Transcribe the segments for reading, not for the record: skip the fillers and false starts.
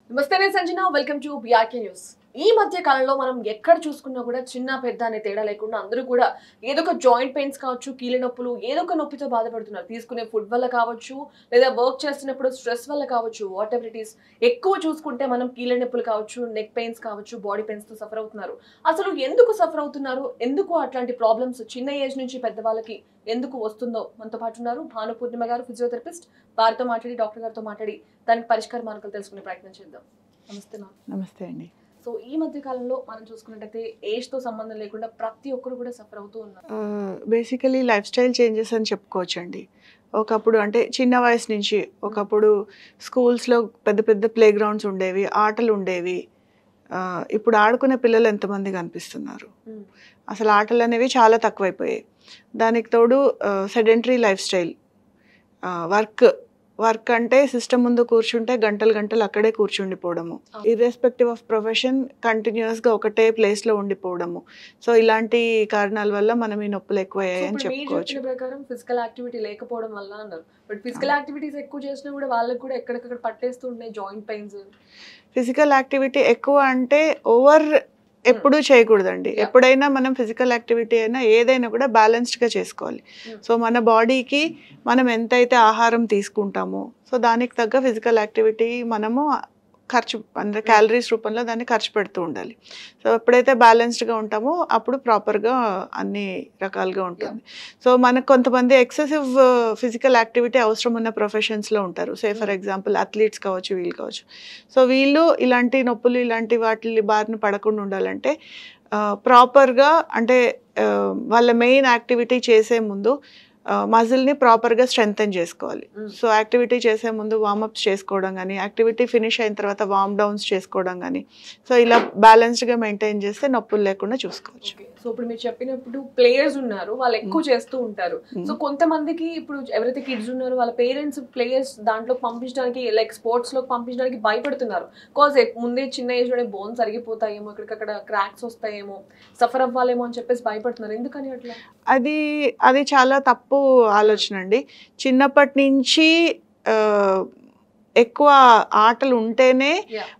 నమస్తే నేను Sanjana welcome to BRK news. ఈ మధ్య కాలంలో మనం ఎక్కడ చూసుకున్నా కూడా చిన్న పెద్ద అనే తేడా లేకుండా అందరూ కూడా ఏదో ఒక జాయింట్ పెయిన్స్ కావచ్చు, కీళ్ళ నొప్పులు, ఏదో ఒక నొప్పితో బాధపడుతున్నారు. తీసుకునే ఫుడ్ వల్ల కావచ్చు, లేదా వర్క్ చేస్తున్నప్పుడు స్ట్రెస్ వల్ల కావచ్చు, వాట్ ఎవర్ ఇట్ ఈస్. ఎక్కువ చూసుకుంటే మనం కీళ్ళ నొప్పులు కావచ్చు, నెక్ పెయిన్స్ కావచ్చు, బాడీ పెయిన్స్ తో సఫర్ అవుతున్నారు. అసలు ఎందుకు సఫర్ అవుతున్నారు, ఎందుకు అట్లాంటి ప్రాబ్లమ్స్ చిన్న ఏజ్ నుంచి పెద్దవాళ్ళకి ఎందుకు వస్తుందో మనతో పాటు ఉన్నారు భాను పూర్ణిమ గారు, ఫిజియోథెరపిస్ట్. వారితో మాట్లాడి, డాక్టర్ గారితో మాట్లాడి దానికి పరిష్కార మార్గాలు తెలుసుకునే ప్రయత్నం చేద్దాం. నమస్తే మ్యామ్. నమస్తే అండి. సో ఈ మధ్య కాలంలో మనం చూసుకున్నట్టయితే ఏజ్ తో సంబంధం లేకుండా ప్రతి ఒక్కరు కూడా సఫర్ అవుతూ ఉన్నారు. బేసికలీ లైఫ్ స్టైల్ చేంజెస్ అని చెప్పుకోవచ్చు అండి. ఒకప్పుడు అంటే చిన్న వయసు నుంచి ఒకప్పుడు స్కూల్స్లో పెద్ద పెద్ద ప్లే గ్రౌండ్స్ ఉండేవి, ఆటలు ఉండేవి. ఇప్పుడు ఆడుకునే పిల్లలు ఎంతమంది కనిపిస్తున్నారు? అసలు ఆటలు అనేవి చాలా తక్కువైపోయాయి. దానికి తోడు సెడెంటరీ లైఫ్ స్టైల్, వర్క్ అంటే సిస్టమ్ ముందు కూర్చుంటే గంటలు గంటలు అక్కడే కూర్చుండిపోవడము, ఇర్రెస్పెక్టివ్ ఆఫ్ ప్రొఫెషన్ కంటిన్యూస్గా ఒకటే ప్లేస్లో ఉండిపోవడము. సో ఇలాంటి కారణాల వల్ల మనం ఈ నొప్పులు ఎక్కువయ్యాయి అని చెప్పుకోవచ్చు. ప్రకారం ఫిజికల్ యాక్టివిటీ లేకపోవడం వల్ల అన్నారు. బట్ ఫిజికల్ యాక్టివిటీస్ ఎక్కువ చేసినా కూడా వాళ్ళకి కూడా ఎక్కడికక్కడ పట్టేస్తూ ఉన్నాయి జాయింట్ పెయిన్స్. ఫిజికల్ యాక్టివిటీ ఎక్కువ అంటే ఓవర్ ఎప్పుడూ చేయకూడదండి. ఎప్పుడైనా మనం ఫిజికల్ యాక్టివిటీ అయినా ఏదైనా కూడా బ్యాలెన్స్డ్గా చేసుకోవాలి. సో మన బాడీకి మనం ఎంతైతే ఆహారం తీసుకుంటామో సో దానికి తగ్గ ఫిజికల్ యాక్టివిటీ మనము ఖర్చు అంటే క్యాలరీస్ రూపంలో దాన్ని ఖర్చు పెడుతూ ఉండాలి. సో ఎప్పుడైతే బ్యాలెన్స్డ్గా ఉంటామో అప్పుడు ప్రాపర్గా అన్ని రకాలుగా ఉంటుంది. సో మనకు కొంతమంది ఎక్సెసివ్ ఫిజికల్ యాక్టివిటీ అవసరం ఉన్న ప్రొఫెషన్స్లో ఉంటారు. సే ఫర్ ఎగ్జాంపుల్ అథ్లీట్స్ కావచ్చు, వీళ్ళు కావచ్చు. సో వీళ్ళు ఇలాంటి నొప్పులు ఇలాంటి వాటి బారిన పడకుండా ఉండాలంటే ప్రాపర్గా అంటే వాళ్ళ మెయిన్ యాక్టివిటీ చేసే ముందు మజిల్ని ప్రాపర్గా స్ట్రెంగ్తెన్ చేసుకోవాలి. సో యాక్టివిటీ చేసే ముందు వార్మప్స్ చేసుకోవడం కానీ, యాక్టివిటీ ఫినిష్ అయిన తర్వాత వార్మ్ డౌన్స్ చేసుకోవడం కానీ, సో ఇలా బ్యాలెన్స్డ్గా మెయింటైన్ చేస్తే నొప్పులు లేకుండా చూసుకోవచ్చు. సో ఇప్పుడు మీరు చెప్పినప్పుడు ప్లేయర్స్ ఉన్నారు, వాళ్ళు ఎక్కువ చేస్తూ ఉంటారు. సో కొంతమందికి ఇప్పుడు ఎవరైతే కిడ్స్ ఉన్నారో వాళ్ళ పేరెంట్స్ ప్లేయర్స్ దాంట్లో పంపించడానికి లైక్ స్పోర్ట్స్ లో పంపించడానికి భయపడుతున్నారు. కాజ్ ముందే చిన్న ఏజ్ లోనే బోన్స్ అరిగిపోతాయేమో, ఇక్కడికక్కడ క్రాక్స్ వస్తాయేమో, సఫర్ అవ్వాలేమో అని చెప్పేసి భయపడుతున్నారు. ఎందుకని అట్లా? అది చాలా తప్పు ఆలోచన అండి. చిన్నప్పటి నుంచి ఎక్కువ ఆటలు ఉంటేనే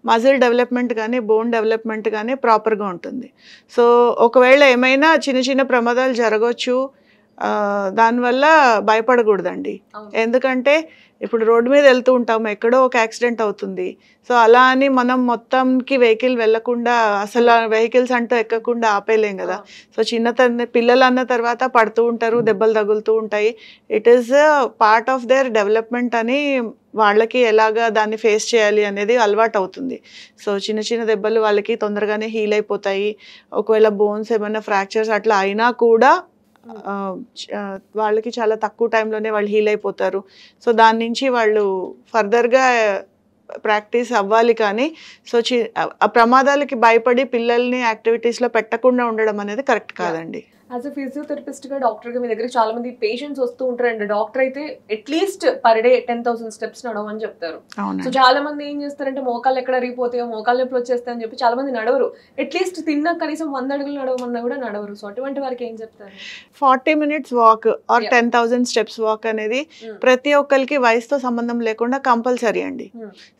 మజిల్ డెవలప్మెంట్ కానీ బోన్ డెవలప్మెంట్ కానీ ప్రాపర్గా ఉంటుంది. సో ఒకవేళ ఏమైనా చిన్న చిన్న ప్రమాదాలు జరగవచ్చు, దానివల్ల భయపడకూడదండి. ఎందుకంటే ఇప్పుడు రోడ్డు మీద వెళ్తూ ఉంటాము, ఎక్కడో ఒక యాక్సిడెంట్ అవుతుంది. సో అలా అని మనం మొత్తంకి వెహికల్ వెళ్లకుండా అసలు వెహికల్స్ అంటూ ఎక్కకుండా ఆపేలేం కదా. సో పిల్లలు అన్న తర్వాత పడుతూ ఉంటారు, దెబ్బలు తగులుతూ ఉంటాయి. It is part of their development అని వాళ్ళకి ఎలాగా దాన్ని ఫేస్ చేయాలి అనేది అలవాటు అవుతుంది. సో చిన్న చిన్న దెబ్బలు వాళ్ళకి తొందరగానే హీల్ అయిపోతాయి. ఒకవేళ బోన్స్ ఏమైనా ఫ్రాక్చర్స్ అట్లా అయినా కూడా వాళ్ళకి చాలా తక్కువ టైంలోనే వాళ్ళు హీల్ అయిపోతారు. సో దాని నుంచి వాళ్ళు ఫర్దర్గా ప్రాక్టీస్ అవ్వాలి. కానీ సో ఆ ప్రమాదాలకి భయపడి పిల్లల్ని యాక్టివిటీస్లో పెట్టకుండా ఉండడం అనేది కరెక్ట్ కాదండి. యాజ్ అ ఫిజియోథెరపిస్ట్ గా, డాక్టర్ గా మీ దగ్గర చాలా మంది పేషెంట్స్ వస్తూ ఉంటారండి. డాక్టర్ అయితే అట్లీస్ట్ పర్ డే 10,000 స్టెప్స్ నడవని చెప్తారు. సో చాలా మంది ఏం చేస్తారంటే మోకాళ్ళు ఎక్కడ అరిగిపోతాయో, మోకాళ్ళ నొప్పులు వచ్చేస్తాయని చెప్పి చాలా మంది నడవరు. అట్లీస్ట్ తిన్నా కనీసం 100 అడుగులు నడవమన్నా కూడా నడవరు. సో అటువంటి వారికి ఏం చెప్తారు? 40 minutes walk are 10,000 steps walk అనేది ప్రతి ఒక్కరికి వయసుతో సంబంధం లేకుండా కంపల్సరీ అండి.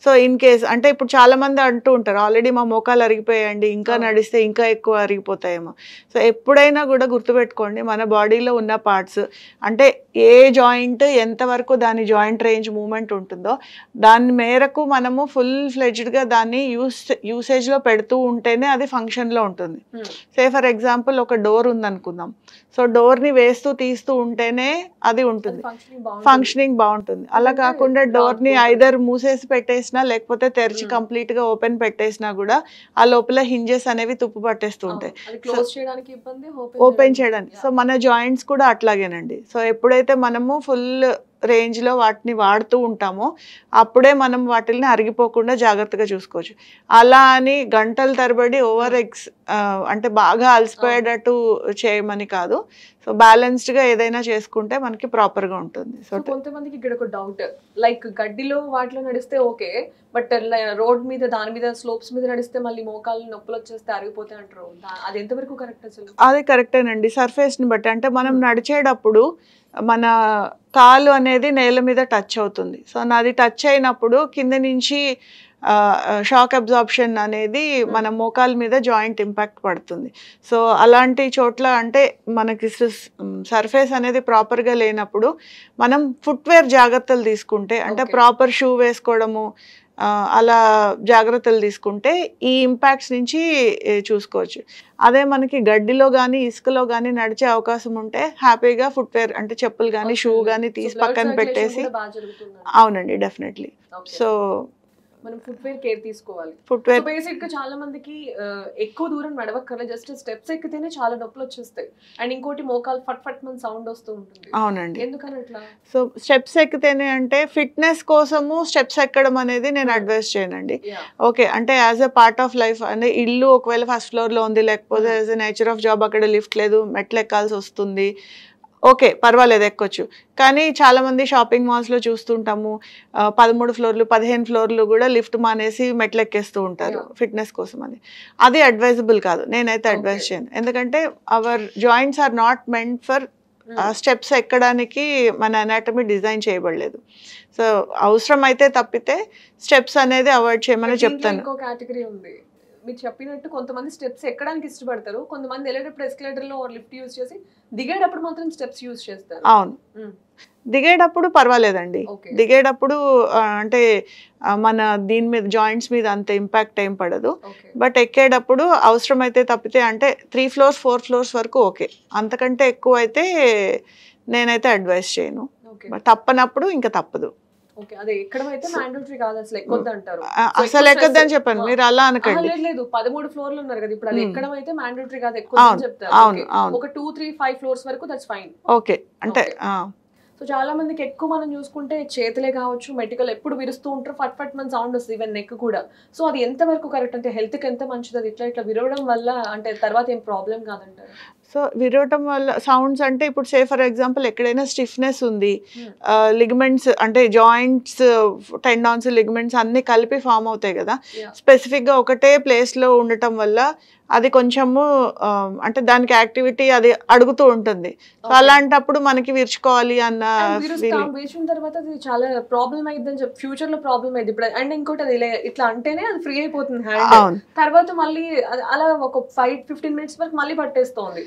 సో ఇన్ కేస్ అంటే ఇప్పుడు చాలా మంది అంటూ ఉంటారు ఆల్రెడీ మా మోకాలు అరిగిపోయాయండి, ఇంకా నడిస్తే ఇంకా ఎక్కువ అరిగిపోతాయేమో. సో ఎప్పుడైనా కూడా గుర్తుపెట్టుకోండి, మన బాడీలో ఉన్న పార్ట్స్ అంటే ఏ జాయింట్ ఎంతవరకు దాని జాయింట్ రేంజ్ మూమెంట్ ఉంటుందో దాని మేరకు మనము ఫుల్ ఫ్లెడ్జ్డ్గా దాన్ని యూసేజ్లో పెడుతూ ఉంటేనే అది ఫంక్షన్లో ఉంటుంది. సే ఫర్ ఎగ్జాంపుల్ ఒక డోర్ ఉందనుకుందాం. సో డోర్ని వేస్తూ తీస్తూ ఉంటేనే అది ఉంటుంది, ఫంక్షనింగ్ బాగుంటుంది. అలా కాకుండా డోర్ని ఐదర్ మూసేసి పెట్టేసినా లేకపోతే తెరిచి కంప్లీట్గా ఓపెన్ పెట్టేసినా కూడా ఆ లోపల హింజెస్ అనేవి తుప్పు పట్టేస్తూ ఉంటాయి, ఓపెన్ చేయడానికి. సో మన జాయింట్స్ కూడా అట్లాగేనండి. సో ఎప్పుడైతే మనము ఫుల్ రేంజ్లో వాటిని వాడుతూ ఉంటామో అప్పుడే మనం వాటిని అరిగిపోకుండా జాగ్రత్తగా చూసుకోవచ్చు. అలా అని గంటల తరబడి అంటే బాగా అలసిపోయేటట్టు చేయమని కాదు. సో బ్యాలెన్స్డ్గా ఏదైనా చేసుకుంటే మనకి ప్రాపర్గా ఉంటుంది. సో కొంతమందికి ఇక్కడ ఒక డౌట్, లైక్ గడ్డిలో వాటిలో నడిస్తే ఓకే, బట్ రోడ్ మీద దాని మీద స్లోప్స్ మీద నడిస్తే మళ్ళీ మోకాళ్ళు నొప్పులు వచ్చేస్తే అరిగిపోతాయి అంటారు. అది ఎంతవరకు కరెక్ట్? అసలు అది కరెక్టేనండి. సర్ఫేస్ని బట్టి అంటే మనం నడిచేటప్పుడు మన కాలు అనేది నేల మీద టచ్ అవుతుంది. సో నాది టచ్ అయినప్పుడు కింద నుంచి షాక్ అబ్జార్ప్షన్ అనేది మన మోకాల మీద జాయింట్ ఇంపాక్ట్ పడుతుంది. సో అలాంటి చోట్ల అంటే మనకి సర్ఫేస్ అనేది ప్రాపర్గా లేనప్పుడు మనం ఫుట్వేర్ జాగ్రత్తలు తీసుకుంటే అంటే ప్రాపర్ షూ వేసుకోవడము అలా జాగ్రత్తలు తీసుకుంటే ఈ ఇంపాక్ట్స్ నుంచి చూసుకోవచ్చు. అదే మనకి గడ్డిలో కానీ ఇసుకలో కానీ నడిచే అవకాశం ఉంటే హ్యాపీగా ఫుట్వేర్ అంటే చెప్పులు కానీ షూ కానీ తీసి పక్కన పెట్టేసి అవునండి డెఫినెట్లీ. సో మనం ఫుట్వేర్ కేర్ తీసుకోవాలి. ఫుట్వేర్ బేసిక్ గా చాలా మందికి ఎక్కువ దూరం నడవక్కర్లేదు, జస్ట్ స్టెప్స్ ఎక్కితేనే చాలా నొప్పులు వచ్చేస్తాయి. అండ్ ఇంకోటి మోకాలు ఫట్ ఫట్ మన సౌండ్ వస్తూ ఉంటుంది. అవునండి. ఎందుకని అట్లా? సో స్టెప్స్ ఎక్కితేనే అంటే ఫిట్నెస్ కోసము స్టెప్స్ ఎక్కడం అనేది నేను అడ్వైస్ చేయనండి. ఓకే అంటే as a part of life అంటే ఇల్లు ఒకవేళ ఫస్ట్ ఫ్లోర్ లో ఉంది, లేకపోతే as a nature of job అక్కడ లిఫ్ట్ లేదు, మెట్లు ఎక్కాల్సి వస్తుంది, ఓకే పర్వాలేదు ఎక్కొచ్చు. కానీ చాలామంది షాపింగ్ మాల్స్లో చూస్తుంటాము 13 ఫ్లోర్లు 15 ఫ్లోర్లు కూడా లిఫ్ట్ మానేసి మెట్లు ఎక్కేస్తూ ఉంటారు ఫిట్నెస్ కోసం అని. అది అడ్వైజబుల్ కాదు, నేనైతే అడ్వైజ్ చేయను. ఎందుకంటే our joints are not meant for steps ఎక్కడానికి మన అనాటమీ డిజైన్ చేయబడలేదు. సో అవసరం అయితే తప్పితే స్టెప్స్ అనేది అవాయిడ్ చేయమని చెప్తాను. ఇంకో కేటగిరీ ఉంది, మీరు చెప్పినట్టు కొంతమంది స్టెప్స్ ఎక్కడానికి ఇష్టపడతారు, కొంతమంది వెళ్ళేటప్పుడు ఎస్కలేటర్ లో లిఫ్ట్ యూజ్ చేసి దిగేటప్పుడు మాత్రం స్టెప్స్ యూజ్ చేస్తారు. అవును, దిగేటప్పుడు పర్వాలేదండి. దిగేటప్పుడు అంటే మన దీని మీద జాయింట్స్ మీద అంత ఇంపాక్ట్ ఏం పడదు. బట్ ఎక్కేటప్పుడు అవసరమైతే తప్పితే అంటే 3 floors 4 floors వరకు ఓకే, అంతకంటే ఎక్కువ అయితే నేనైతే అడ్వైస్ చేయను. తప్పనప్పుడు ఇంకా తప్పదు. అసలు ఎక్కద్దని చెప్పాను, మీరు అలా అనకండి. లేదు 13 ఫ్లోర్లు ఉన్నారు కదా ఇప్పుడు, అది ఎక్కడం అయితే మ్యాండేటరీ కాదు, ఎక్కువ చెప్తారు. ఒక 2, 3, 5 floors వరకు దట్స్ ఫైన్. ఓకే అంటే సో చాలా మందికి ఎక్కువ మనం చూసుకుంటే చేతులే కావచ్చు, మెటికల్ ఎప్పుడు విరుస్తూ ఉంటారు, ఫట్ ఫట్ మన సౌండ్ వస్తుంది, ఈవెన్ నెక్ కూడా. సో అది ఎంత వరకు కరెక్ట్ అంటే హెల్త్ కి ఎంత మంచిది అది ఇట్లా విరవడం వల్ల? అంటే తర్వాత ఏం ప్రాబ్లం కాదంటారు? సో విరవటం వల్ల సౌండ్స్ అంటే ఇప్పుడు సే ఫర్ ఎగ్జాంపుల్ ఎక్కడైనా స్టిఫ్నెస్ ఉంది, లిగమెంట్స్ అంటే జాయింట్స్ టెండాన్స్ లిగమెంట్స్ అన్ని కలిపి ఫామ్ అవుతాయి కదా, స్పెసిఫిక్ గా ఒకటే ప్లేస్ లో ఉండటం వల్ల అది కొంచెము అంటే దానికి యాక్టివిటీ అది అడుగుతూ ఉంటుంది. సో అలాంటప్పుడు మనకి విరుచుకోవాలి అన్న తర్వాత అది చాలా ప్రాబ్లం అయిందని చెప్పి ఫ్యూచర్ లో ప్రాబ్లం అయింది ఇప్పుడు. అండ్ ఇంకోటి అది ఇట్లా అంటేనే అది ఫ్రీ అయిపోతుంది హ్యాండ్, తర్వాత మళ్ళీ అలా ఒక 5-15 minutes వరకు మళ్ళీ పట్టేస్తోంది.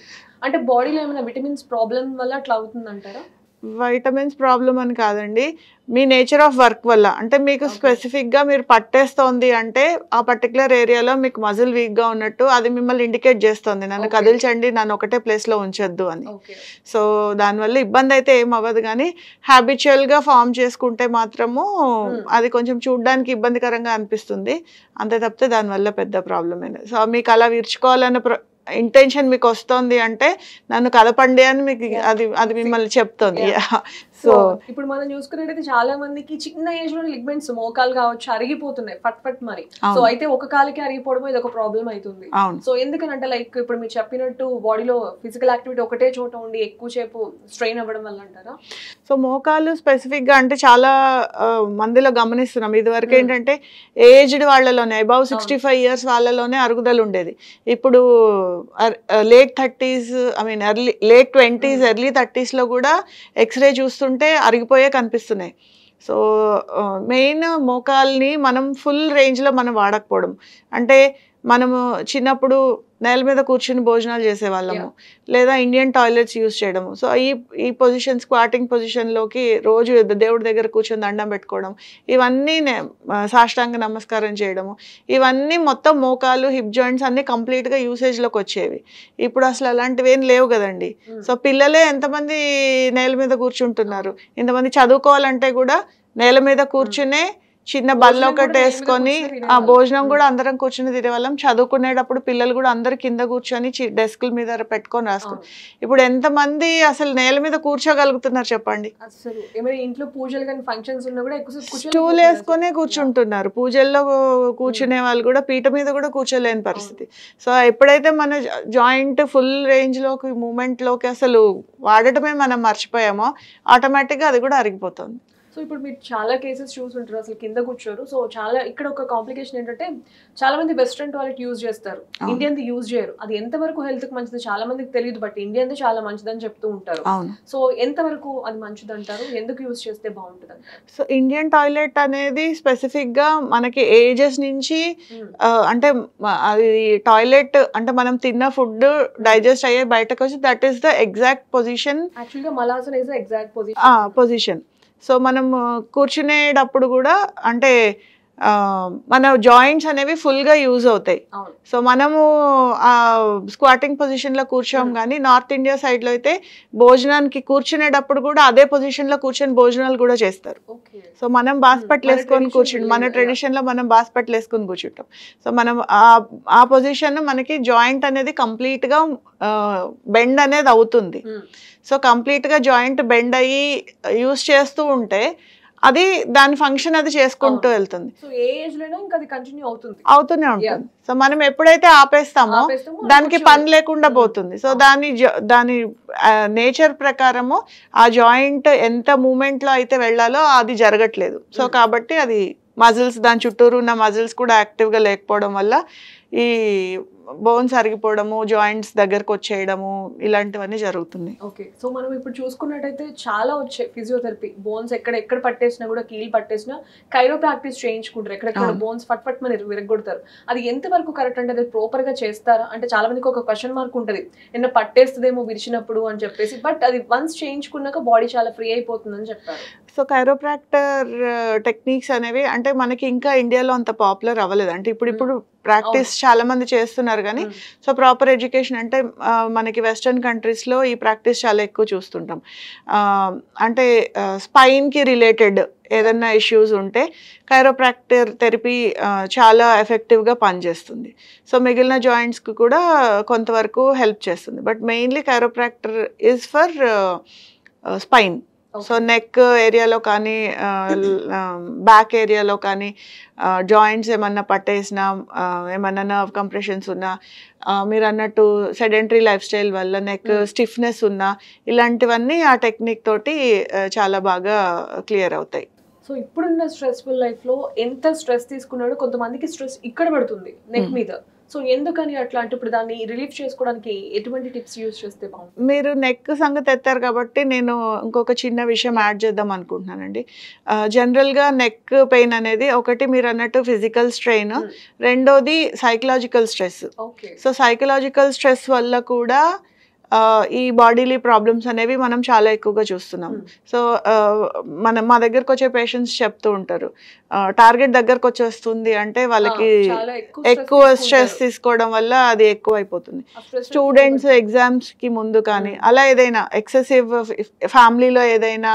అంటే బాడీలో ఏమైనా విటమిన్స్ ప్రాబ్లం వల్ల అట్లా అవుతుంది అంటారా? వైటమిన్స్ ప్రాబ్లం అని కాదండి, మీ నేచర్ ఆఫ్ వర్క్ వల్ల. అంటే మీకు స్పెసిఫిక్గా మీరు పట్టేస్తోంది అంటే ఆ పర్టికులర్ ఏరియాలో మీకు మజిల్ వీక్గా ఉన్నట్టు అది మిమ్మల్ని ఇండికేట్ చేస్తుంది, నన్ను కదిల్చండి, నన్ను ఒకటే ప్లేస్లో ఉంచొద్దు అని. సో దానివల్ల ఇబ్బంది అయితే ఏం అవ్వదు, కానీ హ్యాబిచువల్గా ఫామ్ చేసుకుంటే మాత్రము అది కొంచెం చూడడానికి ఇబ్బందికరంగా అనిపిస్తుంది, అంతే తప్పితే దానివల్ల పెద్ద ప్రాబ్లం అయినా. సో మీకు అలా విరుచుకోవాలన్న ఇంటెన్షన్ మీకు వస్తుంది అంటే నన్ను కదపండి అని మీకు అది మిమ్మల్ని చెప్తుంది. సో ఇప్పుడు మనం చూసుకున్నట్టయితే చాలా మందికి చిన్న ఏజ్ లో లిగ్మెంట్స్ మోకాలు కావచ్చు అరిగిపోతున్నాయి ఫట్ ఫట్ మరి. సో అయితే ఒక కాలికి అరిగిపోవడం ఇది ఒక ప్రాబ్లం అవుతుంది. సో ఎందుకనంటే లైక్ ఇప్పుడు మీరు చెప్పినట్టు బాడీలో ఫిజికల్ యాక్టివిటీ ఒకటే చోట ఉండి ఎక్కువసేపు స్ట్రెయిన్ అవ్వడం వల్ల అంటారా? సో మోకాలు స్పెసిఫిక్ గా అంటే చాలా మందిలో గమనిస్తున్నాం, ఇది వరకు ఏంటంటే ఏజ్డ్ వాళ్ళలోనే అబౌవ్ 65 years వాళ్ళలోనే అరుగుదల ఉండేది. ఇప్పుడు late 30s late 20s early 30s లో కూడా ఎక్స్రే చూస్తుంటే అరిగిపోయే కనిపిస్తున్నాయి. సో మెయిన్ మోకాల్ని మనం ఫుల్ రేంజ్లో మనం వాడకపోవడం, అంటే మనము చిన్నప్పుడు నేల మీద కూర్చుని భోజనాలు చేసేవాళ్ళము, లేదా ఇండియన్ టాయిలెట్స్ యూజ్ చేయడము. సో ఈ పొజిషన్ స్క్వాటింగ్ పొజిషన్లోకి రోజు దేవుడి దగ్గర కూర్చొని దండం పెట్టుకోవడం, ఇవన్నీ సాష్టాంగ నమస్కారం చేయడము, ఇవన్నీ మొత్తం మోకాలు హిప్ జాయింట్స్ అన్నీ కంప్లీట్గా యూసేజ్లోకి వచ్చేవి. ఇప్పుడు అసలు అలాంటివి ఏం లేవు కదండి. సో పిల్లలే ఎంతమంది నేల మీద కూర్చుంటున్నారు, ఇంతమంది చదువుకోవాలంటే కూడా నేల మీద కూర్చునే చిన్న బల్ల ఒకటి వేసుకొని ఆ భోజనం కూడా అందరం కూర్చుని తినేవాళ్ళం. చదువుకునేటప్పుడు పిల్లలు కూడా అందరు కింద కూర్చొని డెస్క్ల మీద పెట్టుకొని రాసుకుని. ఇప్పుడు ఎంతమంది అసలు నేల మీద కూర్చోగలుగుతున్నారు చెప్పండి? స్టూల్ వేసుకొని కూర్చుంటున్నారు, పూజల్లో కూర్చునే వాళ్ళు కూడా పీట మీద కూడా కూర్చోలేని పరిస్థితి. సో ఎప్పుడైతే మన జాయింట్ ఫుల్ రేంజ్ లోకి మూమెంట్ లోకి అసలు వాడటమే మనం మర్చిపోయామో ఆటోమేటిక్గా అది కూడా అరిగిపోతుంది. సో ఇప్పుడు మీరు చాలా కేసెస్ చూసుంటారు, అసలు కింద కూర్చోరు. సో చాలా ఇక్కడ ఒక కాంప్లికేషన్ ఏంటంటే చాలా మంది వెస్ట్రన్ టాయిలెట్ యూజ్ చేస్తారు, ఇండియన్ది యూజ్ చేయరు. అది ఎంతవరకు హెల్త్ కి మంచిది చాలా మందికి తెలియదు, బట్ ఇండియన్ది చాలా మంచిదని చెప్తూ ఉంటారు. సో ఎంతవరకు అది మంచిది అంటారు, ఎందుకు యూజ్ చేస్తే బాగుంటుంది అంటారు? సో ఇండియన్ టాయిలెట్ అనేది స్పెసిఫిక్ గా మనకి ఏజెస్ నుంచి అంటే అది టాయిలెట్ అంటే మనం తిన్న ఫుడ్ డైజెస్ట్ అయ్యే బయటకు వచ్చి that is the exact position. యాక్చువల్గా malasana is the exact position. So మనం కూర్చునేటప్పుడు కూడా అంటే మన జాయింట్స్ అనేవి ఫుల్గా యూజ్ అవుతాయి. సో మనము స్క్వాటింగ్ పొజిషన్లో కూర్చోం, కానీ నార్త్ ఇండియా సైడ్లో అయితే భోజనానికి కూర్చునేటప్పుడు కూడా అదే పొజిషన్లో కూర్చొని భోజనాలు కూడా చేస్తారు. సో మనం బాస్పట్లు వేసుకొని కూర్చుంటాం, మన ట్రెడిషన్లో మనం బాస్పట్లు వేసుకొని కూర్చుంటాం. సో మనం ఆ పొజిషన్ మనకి జాయింట్ అనేది కంప్లీట్గా బెండ్ అనేది అవుతుంది. సో కంప్లీట్గా జాయింట్ బెండ్ అయ్యి యూజ్ చేస్తూ ఉంటే అది దాని ఫంక్షన్ అది చేసుకుంటూ వెళ్తుంది, అవుతూనే ఉంటుంది. సో మనం ఎప్పుడైతే ఆపేస్తామో దానికి పని లేకుండా పోతుంది. సో దాని నేచర్ ప్రకారము ఆ జాయింట్ ఎంత మూమెంట్ లో అయితే వెళ్ళాలో అది జరగట్లేదు. సో కాబట్టి అది మజిల్స్ దాని చుట్టూరు ఉన్న మజిల్స్ కూడా యాక్టివ్ గా లేకపోవడం వల్ల ఈ బోన్స్ అరిగిపోవడము, జాయింట్స్ దగ్గరకు వచ్చేయడము ఇలాంటివన్నీ జరుగుతుంది. ఓకే, సో మనం ఇప్పుడు చూసుకున్నట్టయితే చాలా వచ్చాయి ఫిజియోథెరపీ. బోన్స్ ఎక్కడ పట్టేసినా కూడా, కీలు పట్టేసినా కైరో ప్రాక్టీస్ చేయించుకుంటారు, ఎక్కడెక్కడ బోన్స్ ఫట్ మన విరగొడతారు. అది ఎంతవరకు కరెక్ట్ అంటే అది ప్రాపర్ గా చేస్తారా? అంటే చాలా మందికి ఒక క్వశ్చన్ మార్క్ ఉంటుంది, నిన్న పట్టేస్తుందేమో విరిచినప్పుడు అని చెప్పేసి, బట్ అది వన్స్ చేయించుకున్నాక బాడీ చాలా ఫ్రీ అయిపోతుందని చెప్పారు. సో కైరోప్రాక్టర్ టెక్నిక్స్ అనేవి అంటే మనకి ఇంకా ఇండియాలో అంత పాపులర్ అవ్వలేదు. అంటే ఇప్పుడు ప్రాక్టీస్ చాలా మంది చేస్తున్నారు, కానీ సో ప్రాపర్ ఎడ్యుకేషన్ అంటే మనకి వెస్టర్న్ కంట్రీస్లో ఈ ప్రాక్టీస్ చాలా ఎక్కువ చూస్తుంటాం. అంటే స్పైన్కి రిలేటెడ్ ఏదన్నా ఇష్యూస్ ఉంటే కైరోప్రాక్టర్ థెరపీ చాలా ఎఫెక్టివ్గా పనిచేస్తుంది. సో మిగిలిన జాయింట్స్కి కూడా కొంతవరకు హెల్ప్ చేస్తుంది, but mainly chiropractor is for spine. So neck ఏరియాలో కానీ బ్యాక్ ఏరియాలో కానీ జాయింట్స్ ఏమన్నా పట్టేసినా, ఏమన్నా నర్వ్ కంప్రెషన్స్ ఉన్నా, మీరు అన్నట్టు సెడెంటరీ లైఫ్ స్టైల్ వల్ల నెక్ స్టిఫ్నెస్ ఉన్నా, ఇలాంటివన్నీ ఆ టెక్నిక్ తోటి చాలా బాగా క్లియర్ అవుతాయి. సో ఇప్పుడున్న స్ట్రెస్ఫుల్ లైఫ్లో ఎంత స్ట్రెస్ తీసుకున్నాడో కొంతమందికి స్ట్రెస్ ఇక్కడ పడుతుంది నెక్ మీద. సో ఎందుకని అట్లా అంటే ఇప్పుడు దాన్ని రిలీఫ్ చేసుకోవడానికి ఎటువంటి టిప్స్ యూజ్ చేస్తే బాగుంటుంది? మీరు నెక్ సంగతి ఎత్తారు కాబట్టి నేను ఇంకొక చిన్న విషయం యాడ్ చేద్దాం అనుకుంటున్నానండి. జనరల్గా నెక్ పెయిన్ అనేది ఒకటి మీరు అన్నట్టు ఫిజికల్ స్ట్రెయిన్, రెండోది psychological stress. So psychological stress వల్ల కూడా ఈ బాడీలీ ప్రాబ్లమ్స్ అనేవి మనం చాలా ఎక్కువగా చూస్తున్నాం. సో మా దగ్గరకు వచ్చే పేషెంట్స్ చెప్తూ ఉంటారు, టార్గెట్ దగ్గరకు వచ్చేస్తుంది అంటే వాళ్ళకి ఎక్కువ స్ట్రెస్ తీసుకోవడం వల్ల అది ఎక్కువ అయిపోతుంది. స్టూడెంట్స్ ఎగ్జామ్స్కి ముందు కానీ అలా ఏదైనా ఎక్సెసివ్ ఫ్యామిలీలో ఏదైనా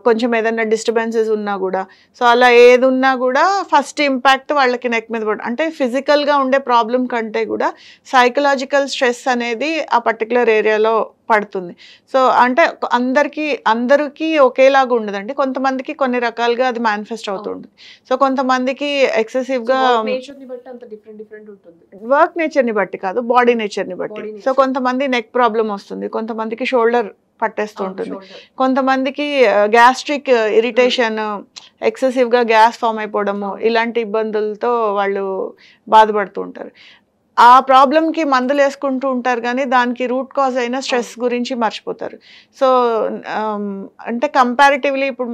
కొంచెం ఏదైనా డిస్టర్బెన్సెస్ ఉన్నా కూడా, సో అలా ఏది ఉన్నా కూడా ఫస్ట్ ఇంపాక్ట్ వాళ్ళకి నెక్ మీద పడు. అంటే ఫిజికల్గా ఉండే ప్రాబ్లం కంటే కూడా సైకలాజికల్ స్ట్రెస్ అనేది ఆ పర్టికులర్ ఏరియాలో పడుతుంది. సో అంటే అందరికీ ఒకేలాగా ఉండదండి, కొంతమందికి కొన్ని రకాలుగా అది మేనిఫెస్ట్ అవుతూ ఉంటుంది. సో కొంతమందికి ఎక్సెసివ్గా వర్క్ నేచర్ని బట్టి కాదు, బాడీ నేచర్ని బట్టి. సో కొంతమంది నెక్ ప్రాబ్లం వస్తుంది, కొంతమందికి షోల్డర్ పట్టేస్తూ ఉంటుంది, కొంతమందికి గ్యాస్ట్రిక్ ఇరిటేషన్, ఎక్సెసివ్గా గ్యాస్ ఫామ్ అయిపోవడము, ఇలాంటి ఇబ్బందులతో వాళ్ళు బాధపడుతూ ఉంటారు. ఆ ప్రాబ్లంకి మందులు వేసుకుంటూ ఉంటారు, కానీ దానికి రూట్ కాజ్ అయిన స్ట్రెస్ గురించి మర్చిపోతారు. సో అంటే కంపారిటివ్లీ ఇప్పుడు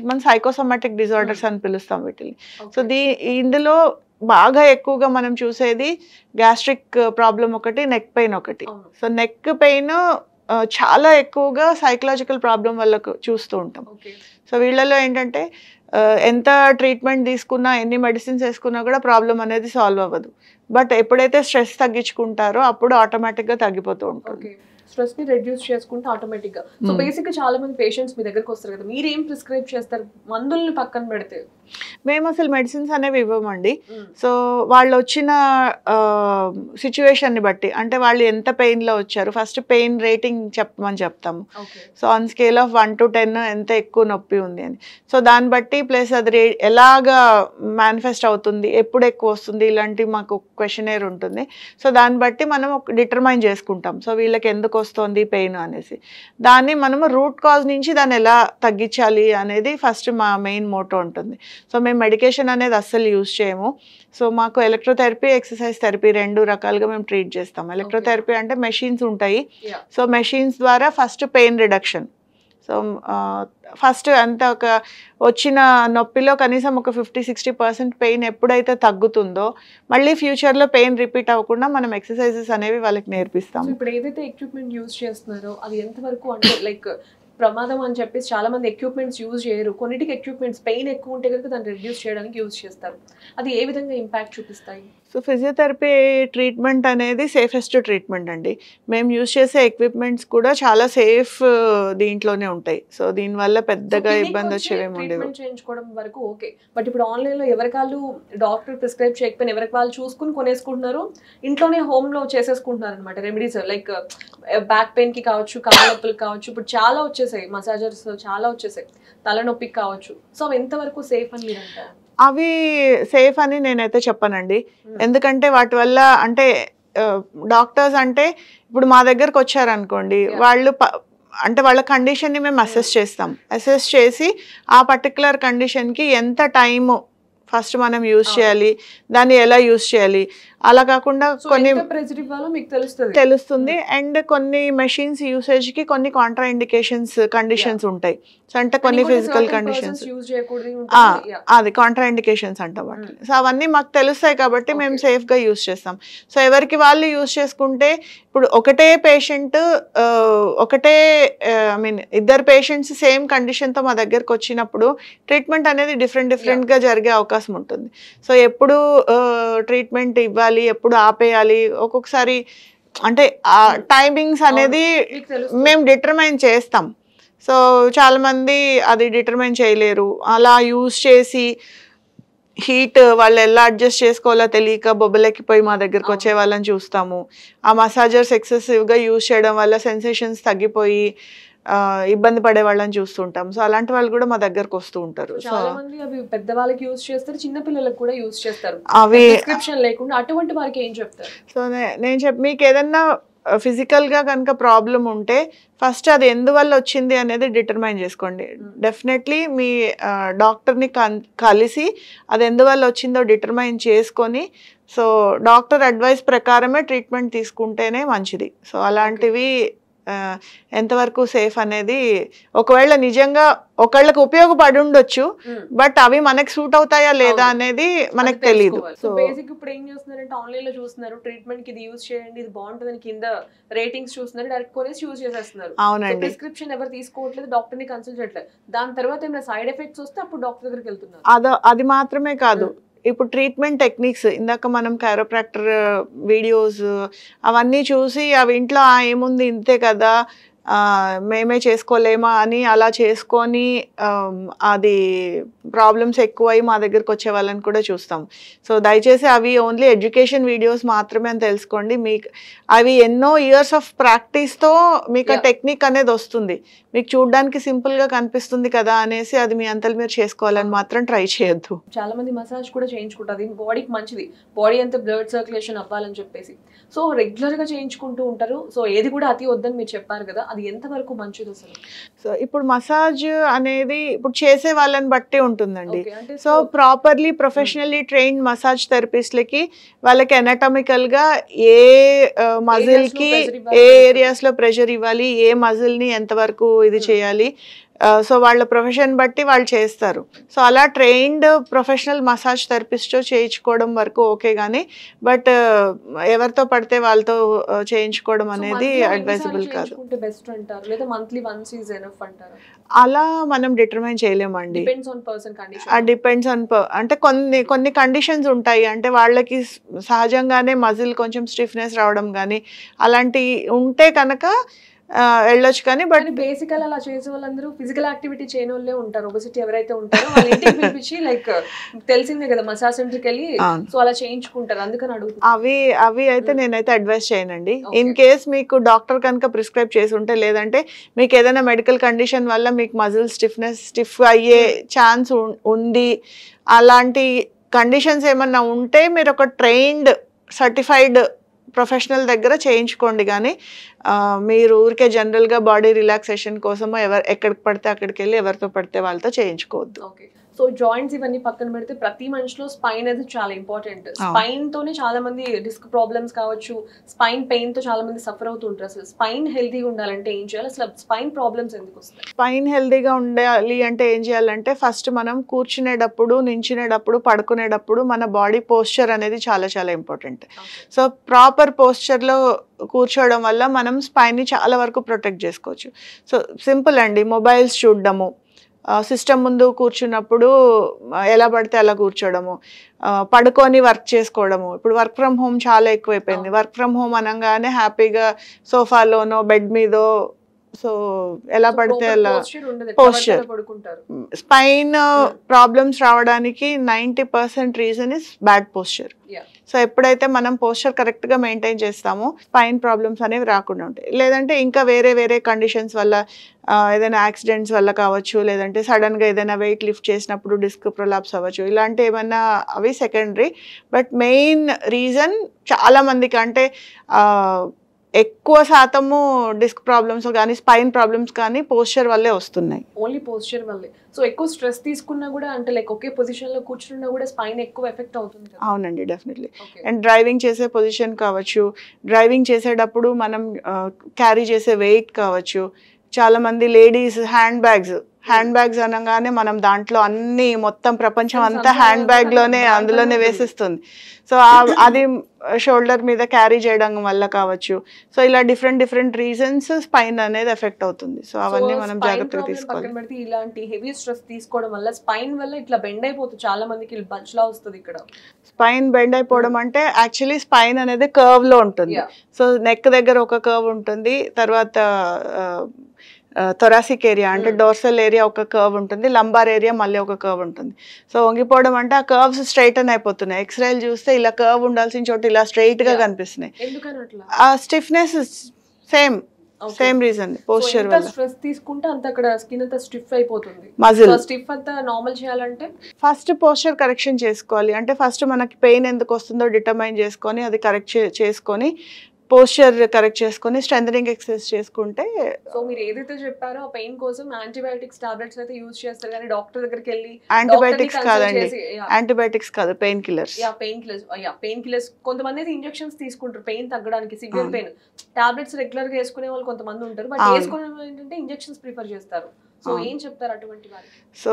మనం సైకోసోమాటిక్ డిజార్డర్స్ అని పిలుస్తాం వీటిని. సో ఇందులో బాగా ఎక్కువగా మనం చూసేది గ్యాస్ట్రిక్ ప్రాబ్లం ఒకటి, నెక్ పెయిన్ ఒకటి. సో నెక్ పెయిన్ చాలా ఎక్కువగా సైకలాజికల్ ప్రాబ్లం వల్ల చూస్తూ ఉంటాం. సో వీళ్ళలో ఏంటంటే ఎంత ట్రీట్మెంట్ తీసుకున్నా, ఎన్ని మెడిసిన్స్ వేసుకున్నా కూడా ప్రాబ్లం అనేది సాల్వ్ అవ్వదు. బట్ ఎప్పుడైతే స్ట్రెస్ తగ్గించుకుంటారో అప్పుడు ఆటోమేటిక్గా తగ్గిపోతూ ఉంటుంది. స్ట్రెస్ ని రెడ్యూస్ చేసుకుంటే ఆటోమేటిక్ గా. సో బేసిక్ గా చాలా మంది పేషెంట్స్ మీ దగ్గరకు వస్తారు కదా, మీరు ఏం ప్రిస్క్రైబ్ చేస్తారు మందుల్ని పక్కన పెడితే? మేము అసలు మెడిసిన్స్ అనేవి ఇవ్వమండి. సో వాళ్ళు వచ్చిన సిచ్యువేషన్ని బట్టి, అంటే వాళ్ళు ఎంత పెయిన్లో వచ్చారు, ఫస్ట్ పెయిన్ రేటింగ్ చెప్పమని చెప్తాము. So on scale of 1 to 10 ఎంత ఎక్కువ నొప్పి ఉంది అని. సో దాన్ని బట్టి ప్లస్ అది ఎలాగా మేనిఫెస్ట్ అవుతుంది, ఎప్పుడు ఎక్కువ వస్తుంది, ఇలాంటి మాకు క్వశ్చనేర్ ఉంటుంది. సో దాన్ని బట్టి మనం డిటర్మైన్ చేసుకుంటాం. సో వీళ్ళకి ఎందుకు వస్తుంది పెయిన్ అనేసి. దాన్ని మనము రూట్ కాజ్ నుంచి దాన్ని ఎలా తగ్గించాలి అనేది ఫస్ట్ మా మెయిన్ మోటో ఉంటుంది. సో మేము మెడికేషన్ అనేది అస్సలు యూజ్ చేయము. సో మాకు ఎలక్ట్రోథెరపీ, ఎక్సర్సైజ్ థెరపీ 2 రకాలుగా మేము ట్రీట్ చేస్తాం. ఎలక్ట్రోథెరపీ అంటే మెషిన్స్ ఉంటాయి. సో మెషిన్స్ ద్వారా first pain reduction. So first అంతా ఒక వచ్చిన నొప్పిలో కనీసం ఒక 50-60% పెయిన్ ఎప్పుడైతే తగ్గుతుందో మళ్ళీ ఫ్యూచర్లో పెయిన్ రిపీట్ అవ్వకుండా మనం ఎక్సర్సైజెస్ అనేవి వాళ్ళకి నేర్పిస్తాం. ఇప్పుడు ఏదైతే ఎక్విప్మెంట్ యూజ్ చేస్తున్నారో అది ఎంతవరకు అంటే లైక్ ప్రమాదం అని చెప్పేసి చాలా మంది ఎక్విప్మెంట్స్ యూజ్ చేయరు. కొన్నిటికి ఎక్విప్మెంట్స్ పెయిన్ ఎక్కువ ఉంటే కనుక దాన్ని రిడ్యూస్ చేయడానికి యూజ్ చేస్తారు. అది ఏ విధంగా ఇంపాక్ట్ చూపిస్తాయి? సో ఫిజియోథెరపీ ట్రీట్మెంట్ అనేది సేఫెస్ట్ ట్రీట్మెంట్ అండి. మేము యూజ్ చేసే ఎక్విప్మెంట్స్ కూడా చాలా సేఫ్ దీంట్లోనే ఉంటాయి. సో దీనివల్ల పెద్దగా ఇబ్బంది వచ్చేవేమి ఉండేవి. ట్రీట్మెంట్ చేయించుకోవడం వరకు ఓకే, బట్ ఇప్పుడు ఆన్లైన్లో ఎవరికి వాళ్ళు డాక్టర్ ప్రిస్క్రైబ్ చేయకపోయినా ఎవరికి వాళ్ళు చూసుకుని కొనేసుకుంటున్నారు, ఇంట్లోనే హోమ్లో చేసేసుకుంటున్నారు అనమాట రెమెడీస్. లైక్ బ్యాక్ పెయిన్కి కావచ్చు, కాళ్ళ నొప్పులకి కావచ్చు, ఇప్పుడు చాలా వచ్చేసాయి, మసాజర్స్ చాలా వచ్చేసాయి, తలనొప్పికి కావచ్చు. సో అవి ఎంతవరకు సేఫ్ అని మీరు అంటారు? అవి సేఫ్ అని నేనైతే చెప్పనండి. ఎందుకంటే వాటి వల్ల అంటే డాక్టర్స్ అంటే ఇప్పుడు మా దగ్గరకు వచ్చారనుకోండి, వాళ్ళు అంటే వాళ్ళ కండిషన్ని మేము అసెస్ చేస్తాం. అసెస్ చేసి ఆ పర్టికులర్ కండిషన్కి ఎంత టైము ఫస్ట్ మనం యూజ్ చేయాలి, దాన్ని ఎలా యూజ్ చేయాలి, అలా కాకుండా కొన్ని తెలుస్తుంది. అండ్ కొన్ని మెషిన్స్ యూసేజ్కి కొన్ని కాంట్రా ఇండికేషన్స్ కండిషన్స్ ఉంటాయి. సో అంటే కొన్ని ఫిజికల్ కండిషన్స్, అది కాంట్రా ఇండికేషన్స్ అంటాం వాటిని. సో అవన్నీ మాకు తెలుస్తాయి కాబట్టి మేము సేఫ్గా యూజ్ చేస్తాం. సో ఎవరికి వాళ్ళు యూజ్ చేసుకుంటే ఇప్పుడు ఒకటే పేషెంట్ ఒకటే ఇద్దరు పేషెంట్స్ సేమ్ కండిషన్తో మా దగ్గరకు వచ్చినప్పుడు ట్రీట్మెంట్ అనేది డిఫరెంట్గా జరిగే అవకాశం ఉంటుంది. సో ఎప్పుడు ట్రీట్మెంట్ ఇవ్వాలి, ఎప్పుడు ఆపేయాలి, ఒక్కొక్కసారి అంటే టైమింగ్స్ అనేది మేము డిటర్మైన్ చేస్తాం. సో చాలామంది అది డిటర్మైన్ చేయలేరు. అలా యూజ్ చేసి హీట్ వాళ్ళు ఎలా అడ్జస్ట్ చేసుకోవాలో తెలియక బొబ్బలెక్కిపోయి మా దగ్గరకు వచ్చే వాళ్ళని చూస్తాము. ఆ మసాజర్స్ ఎక్సెసివ్గా యూజ్ చేయడం వల్ల సెన్సేషన్స్ తగ్గిపోయి ఇబ్బంది పడే వాళ్ళని చూస్తుంటాం. సో అలాంటి వాళ్ళు కూడా మా దగ్గరకు వస్తూ ఉంటారు. చాలా మంది అవి పెద్దవాళ్ళకి యూజ్ చేస్తారు, చిన్న పిల్లలకు కూడా యూజ్ చేస్తారు అవి ప్రిస్క్రిప్షన్ లేకుండా. అటువంటి వారికి ఏం చెప్తారు? సో నేను మీకు ఏదన్నా ఫిజికల్గా కనుక ప్రాబ్లం ఉంటే ఫస్ట్ అది ఎందువల్ల వచ్చింది అనేది డిటర్మైన్ చేసుకోండి. డెఫినెట్లీ మీ డాక్టర్ని కలిసి అది ఎందువల్ల వచ్చిందో డిటర్మైన్ చేసుకొని సో డాక్టర్ అడ్వైస్ ప్రకారమే ట్రీట్మెంట్ తీసుకుంటేనే మంచిది. సో అలాంటివి ఎంతవరకు సేఫ్ అనేది ఒకవేళ నిజంగా ఒకళ్ళకి ఉపయోగపడి ఉండొచ్చు, బట్ అవి మనకి సూట్ అవుతాయా లేదా అనేది మనకు తెలియదు. సో బేసిక్ ఇప్పుడు ఏం చేస్తున్నారంటే ఆన్లైన్ లో చూస్తున్నారు, ట్రీట్మెంట్ కి ఇది యూజ్ చేయండి, ఇది బాగుంటుందని కింద రేటింగ్స్ చూస్తున్నారు, డైరెక్ట్ కొనేసి యూజ్ చేసేస్తున్నారు. అవునండి, ప్రిస్క్రిప్షన్ ఎవరు తీసుకోవట్లేదు, డాక్టర్ ని కన్సల్ట్ చేయట్లేదు. దాని తర్వాత ఏమైనా సైడ్ ఎఫెక్ట్స్ వస్తే అప్పుడు డాక్టర్ దగ్గరికి వెళ్తున్నారు. అది మాత్రమే కాదు, ఇప్పుడు ట్రీట్మెంట్ టెక్నిక్స్ ఇందాక మనం కైరోప్రాక్టర్ వీడియోస్ అవన్నీ చూసి అవి ఇంట్లో ఏముంది ఇంతే కదా మేమే చేసుకోలేమా అని అలా చేసుకొని అది ప్రాబ్లమ్స్ ఎక్కువై మా దగ్గరకు వచ్చే వాళ్ళని కూడా చూస్తాం. సో దయచేసి అవి ఓన్లీ ఎడ్యుకేషన్ వీడియోస్ మాత్రమే అని తెలుసుకోండి. మీకు అవి ఎన్నో ఇయర్స్ ఆఫ్ ప్రాక్టీస్తో మీకు ఆ టెక్నిక్ అనేది వస్తుంది. మీకు చూడడానికి సింపుల్గా కనిపిస్తుంది కదా అనేసి అది మీ అంతలు మీరు చేసుకోవాలని మాత్రం ట్రై చేయొద్దు. చాలా మంది మసాజ్ కూడా చేయించుకుంటారు, బాడీకి మంచిది, బాడీ అంతా బ్లడ్ సర్క్యులేషన్ అవ్వాలని చెప్పేసి. సో రెగ్యులర్గా చేయించుకుంటూ ఉంటారు. సో ఏది కూడా అతి వద్దని మీరు చెప్పారు కదా, అది ఎంతవరకు మంచిది అసలు? సో ఇప్పుడు మసాజ్ అనేది ఇప్పుడు చేసే వాళ్ళని బట్టి ఉంటుందండి. So properly professionally trained massage థెరపిస్ట్లకి వాళ్ళకి ఎనాటమికల్గా ఏ మజిల్కి ఏ ఏరియాస్లో ప్రెషర్ ఇవ్వాలి, ఏ మజిల్ని ఎంతవరకు ఇది చేయాలి, సో వాళ్ళ ప్రొఫెషన్ బట్టి వాళ్ళు చేస్తారు. సో అలా ట్రైన్డ్ ప్రొఫెషనల్ మసాజ్ థెరపిస్ట్ చేయించుకోవడం వరకు ఓకే, కానీ బట్ ఎవరితో పడితే వాళ్ళతో చేయించుకోవడం అనేది అడ్వైజబుల్ కాదు. అలా మనం డిటర్మైన్ చేయలేమండి. డిపెండ్స్ ఆన్ అంటే కొన్ని కండిషన్స్ ఉంటాయి. అంటే వాళ్ళకి సహజంగానే మజిల్ కొంచెం స్టిఫ్నెస్ రావడం కానీ అలాంటి ఉంటే కనుక వెళ్ళొచ్చు. కానీ బట్ బేసికల్ అలా చేసే వాళ్ళందరూ ఫిజికల్ యాక్టివిటీ చేయని వాళ్ళే ఉంటారు. ఒబెసిటీ ఎవరైతే ఉంటారో వాళ్ళ ఇంటికి పిలిపించి లైక్ తెలిసిందే కదా మసాజ్ సెంటర్కి వెళ్ళి సో అలా చేయించుకుంటారు. అందుకని అడుగుతాను. అవి అయితే నేనైతే అడ్వైస్ చేయనండి. ఇన్ కేస్ మీకు డాక్టర్ కనుక ప్రిస్క్రైబ్ చేసి ఉంటే, లేదంటే మీకు ఏదైనా మెడికల్ కండిషన్ వల్ల మీకు మజిల్ స్టిఫ్ అయ్యే ఛాన్స్ ఉంది, అలాంటి కండిషన్స్ ఏమన్నా ఉంటే మీరు ఒక ట్రైన్డ్ సర్టిఫైడ్ ప్రొఫెషనల్ దగ్గర చేయించుకోండి. కానీ మీరు ఊరికే జనరల్గా బాడీ రిలాక్సేషన్ కోసమో ఎక్కడికి పడితే అక్కడికి వెళ్ళి ఎవరితో పడితే వాళ్ళతో చేయించుకోవద్దు. ఓకే. సో జాయింట్స్ ఇవన్నీ పక్కన పెడితే ప్రతి మనిషిలో స్పైన్ అనేది చాలా ఇంపార్టెంట్. స్పైన్ తోనే చాలా మంది డిస్క్ ప్రాబ్లమ్స్ కావచ్చు, స్పైన్ పెయిన్ తో చాలా మంది సఫర్ అవుతుంటారు. అసలు స్పైన్ హెల్తీగా ఉండాలంటే ఏం చేయాలి? అసలు స్పైన్ ప్రాబ్లమ్స్ ఎందుకు వస్తాయి? స్పైన్ హెల్తీగా ఉండాలి అంటే ఏం చేయాలంటే ఫస్ట్ మనం కూర్చునేటప్పుడు, నించునేటప్పుడు, పడుకునేటప్పుడు మన బాడీ పోస్చర్ అనేది చాలా చాలా ఇంపార్టెంట్. సో ప్రాపర్ పోస్చర్లో కూర్చోవడం వల్ల మనం స్పైన్ని చాలా వరకు ప్రొటెక్ట్ చేసుకోవచ్చు. సో సింపుల్ అండి, మొబైల్స్ చూడడము, సిస్టమ్ ముందు కూర్చున్నప్పుడు ఎలా పడితే అలా కూర్చోవడము, పడుకొని వర్క్ చేసుకోవడము. ఇప్పుడు వర్క్ ఫ్రమ్ హోమ్ చాలా ఎక్కువైపోయింది. వర్క్ ఫ్రమ్ హోమ్ అనగానే హ్యాపీగా సోఫాలోనో బెడ్ మీదో, సో ఎలా పడితే అలా పోస్చర్. స్పైన్ ప్రాబ్లమ్స్ రావడానికి 90% reason is bad posture. So ఎప్పుడైతే మనం పోస్చర్ కరెక్ట్గా మెయింటైన్ చేస్తామో స్పైన్ ప్రాబ్లమ్స్ అనేవి రాకుండా ఉంటాయి. లేదంటే ఇంకా వేరే వేరే కండిషన్స్ వల్ల, ఏదైనా యాక్సిడెంట్స్ వల్ల కావచ్చు, లేదంటే సడన్గా ఏదైనా వెయిట్ లిఫ్ట్ చేసినప్పుడు డిస్క్ ప్రొలాప్స్ అవ్వచ్చు, ఇలాంటి ఏమన్నా అవి సెకండరీ. బట్ మెయిన్ రీజన్ చాలా మందికి అంటే ఎక్కువ శాతము డిస్క్ ప్రాబ్లమ్స్ కానీ స్పైన్ ప్రాబ్లమ్స్ కానీ పోస్చర్ వల్లే వస్తున్నాయి. ఓన్లీ పోస్చర్ వల్లే. సో ఎక్కువ స్ట్రెస్ తీసుకున్నా కూడా అంటే లైక్ ఒకే పొజిషన్ లో కూర్చున్నా కూడా స్పైన్ ఎక్కువ ఎఫెక్ట్ అవుతుంది. అవునండి, డెఫినెట్లీ. అండ్ డ్రైవింగ్ చేసే పొజిషన్ కావచ్చు, డ్రైవింగ్ చేసేటప్పుడు మనం క్యారీ చేసే వెయిట్ కావచ్చు. చాలా మంది లేడీస్ హ్యాండ్ బ్యాగ్స్ అనగానే మనం దాంట్లో అన్ని మొత్తం ప్రపంచం అంతా హ్యాండ్ బ్యాగ్లోనే అందులోనే వేసేస్తుంది. సో అది షోల్డర్ మీద క్యారీ చేయడం వల్ల కావచ్చు. సో ఇలా డిఫరెంట్ రీజన్స్ స్పైన్ అనేది ఎఫెక్ట్ అవుతుంది. సో అవన్నీ మనం జాగ్రత్తగా తీసుకోవాలి. ఇలాంటి హెవీ స్ట్రెస్ తీసుకోవడం వల్ల స్పైన్ వల్ల ఇట్లా బెండ్ అయిపోతుంది, చాలా మందికి బంచ్లా వస్తుంది. ఇక్కడ స్పైన్ బెండ్ అయిపోవడం అంటే యాక్చువల్లీ స్పైన్ అనేది కర్వ్ లో ఉంటుంది. సో నెక్ దగ్గర ఒక కర్వ్ ఉంటుంది, తర్వాత థొరాసిక్ ఏరియా అంటే డోర్సల్ ఏరియా ఒక కర్వ్ ఉంటుంది, లంబార్ ఏరియా మళ్ళీ ఒక కర్వ్ ఉంటుంది. సో వంగిపోవడం అంటే ఆ కర్వ్స్ స్ట్రైటన్ అయిపోతున్నాయి. ఎక్స్రేలు చూస్తే ఇలా కర్వ్ ఉండాల్సిన చోట ఇలా స్ట్రైట్ గా కనిపిస్తున్నాయి. ఆ స్టిఫ్నెస్ సేమ్ రీజన్ పోస్చర్ వల్ల. స్ట్రెస్ తీసుకుంటే అంత అక్కడ స్కిన్ అంతా స్టిఫ్ అయిపోతుంది. మజిల్ స్టిఫ్ అంతా నార్మల్ చేయాలంటే ఫస్ట్ పోస్చర్ కరెక్షన్ చేసుకోవాలి. అంటే ఫస్ట్ మనకి పెయిన్ ఎందుకు వస్తుందో డిటర్మైన్ చేసుకొని అది కరెక్ట్ చేసుకొని పోస్చర్ కరెక్ట్ చేసుకొని స్ట్రెంథనింగ్ ఎక్సర్సైజ్ చేసుకుంటే. సో మీరు ఏదైతే చెప్పారో ఆ పెయిన్ కోసం యాంటీబయాటిక్స్ టాబ్లెట్స్ అయితే యూజ్ చేస్తారు, కానీ డాక్టర్ దగ్గరికి వెళ్ళి యాంటీబయాటిక్స్ కాదండి, యాంటీబయాటిక్స్ కాదు, పెయిన్ కిల్లర్స్. Pain killers. కొంతమంది అయితే ఇంజెక్షన్స్ తీసుకుంటారు పెయిన్ తగ్గడానికి, సివియర్ పెయిన్. టాబ్లెట్స్ రెగ్యులర్ గా వేసుకునే వాళ్ళు కొంతమంది ఉంటారు, బట్ వేసుకునే వాళ్ళు ఏంటంటే ఇంజెక్షన్స్ ప్రిఫర్ చేస్తారు. సో ఏం చెప్తారు అటువంటి వారికి? సో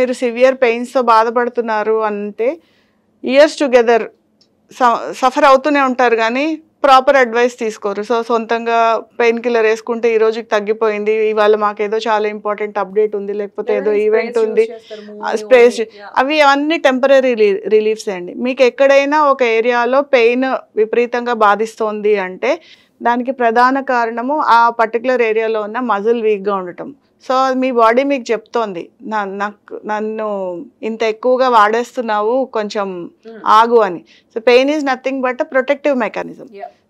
మీరు సివియర్ పెయిన్స్ తో బాధపడుతున్నారు అంటే ఇయర్స్ టుగెదర్ సఫర్ అవుతూనే ఉంటారు కానీ ప్రాపర్ అడ్వైస్ తీసుకోరు. సో సొంతంగా పెయిన్ కిల్లర్ వేసుకుంటే ఈ రోజుకి తగ్గిపోయింది, ఇవాళ మాకేదో చాలా ఇంపార్టెంట్ అప్డేట్ ఉంది, లేకపోతే ఏదో ఈవెంట్ ఉంది, స్ప్రేస్, అవి అన్ని టెంపరీ రిలీఫ్స్ అండి. మీకు ఎక్కడైనా ఒక ఏరియాలో పెయిన్ విపరీతంగా బాధిస్తోంది అంటే దానికి ప్రధాన కారణము ఆ పర్టికులర్ ఏరియాలో ఉన్న మజిల్ వీక్గా ఉండటం. సో మీ బాడీ మీకు చెప్తోంది, నన్ను ఇంత ఎక్కువగా వాడేస్తున్నావు, కొంచెం ఆగు అని. So pain is nothing but protective mechanism.